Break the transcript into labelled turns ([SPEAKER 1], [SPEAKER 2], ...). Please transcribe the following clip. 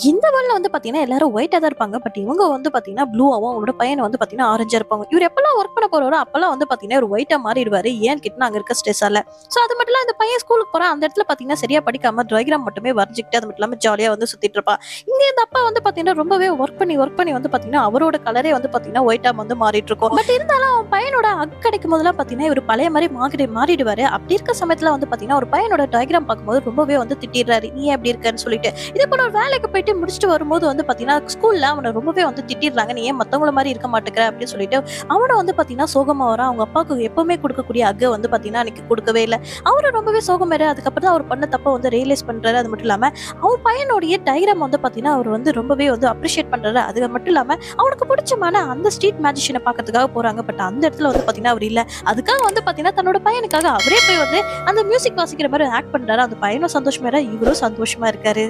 [SPEAKER 1] இந்த வேர்ல்ட்ல வந்து பாத்தீங்கன்னா எல்லாரும் ஒயிட்டா தான் இருப்பாங்க. பட் இவங்க வந்து பாத்தீங்கன்னா ப்ளூவாவும், அவங்களோட பையன் வந்து பாத்தீங்கன்னா ஆரஞ்சா இருப்பாங்க. இவர் எப்பலாம் ஒர்க் பண்ண போறாரோ அப்பலாம் வந்து பாத்தீங்கன்னா ஒரு ஒயிட்டா மாறிடுவாரு. ஏன்னு கேட்டா அங்க இருக்க ஸ்ட்ரெஸ்ஸால. சோ அது மட்டும் இல்ல அந்த பையன் ஸ்கூலுக்கு போறான். அந்த இடத்துல பாத்தீங்கன்னா சரியா படிக்காம டயகிராம் மட்டுமே வரைஞ்சுக்கிட்டு அது மட்டும் இல்லாம ஜாலியா வந்து சுத்திட்டு இருப்பான். இங்க இந்த அப்பா வந்து பாத்தீங்கன்னா ரொம்பவே ஒர்க் பண்ணி வந்து பாத்தீங்கன்னா அவரோட கலரே வந்து பாத்தீங்கன்னா ஒயிட்டா வந்து மாறிட்டு இருக்கும். பட் இருந்தாலும் அவன் பையனோட ஹக் கிடைக்கும் போதெல்லாம் பாத்தீங்கன்னா இவர் பழைய மாதிரி மாறிடுவாரு. அப்படி இருக்க சமயத்துல வந்து பாத்தீங்கன்னா ஒரு பையனோட டயகிராம் பார்க்கும்போது ரொம்பவே வந்து திட்டிடுறாரு. நீ ஏன் அப்படி இருக்கன்னு சொல்லிட்டு. இதே போல ஒரு வேலைக்கு போயிட்டு முடிச்சுட்டு வரும்போது வந்து பாத்தீங்கன்னா ஸ்கூல்ல அவனை ரொம்பவே வந்து திட்டிடுறாங்க. நீ ஏன் மத்தவங்கள மாதிரி இருக்க மாட்டேங்கிற அப்படின்னு சொல்லிட்டு அவனை வந்து பாத்தீங்கன்னா சோகமா வரான். அவங்க அப்பாவுக்கு எப்பவுமே கொடுக்கக்கூடிய அக வந்து பாத்தீங்கன்னா அன்னைக்கு கொடுக்கவே இல்லை. அவரும் ரொம்பவே சோகமாரு. அதுக்கப்புறம் தான் அவர் பண்ண தப்ப வந்து ரியலைஸ் பண்றாரு. அது மட்டும் இல்லாம அவன் பையனுடைய டைகிராம் வந்து பாத்தீங்கன்னா அவர் வந்து ரொம்பவே வந்து அப்ரிஷியேட் பண்றாரு. அது மட்டும் இல்லாம அவனுக்கு பிடிச்சமான அந்த ஸ்ட்ரீட் மேஜிஷியனை பார்க்கறதுக்காக போறாங்க. பட் அந்த இடத்துல வந்து பாத்தீங்கன்னா அவர் இல்ல. அதுக்காக வந்து பாத்தீங்கன்னா தன்னோட பையனுக்காக அவரே போய் வந்து அந்த மியூசிக் வாசிக்கிற மாதிரி ஆக்ட் பண்றாரு. அந்த பையனும் சந்தோஷமா இவரும் சந்தோஷமா இருக்காரு.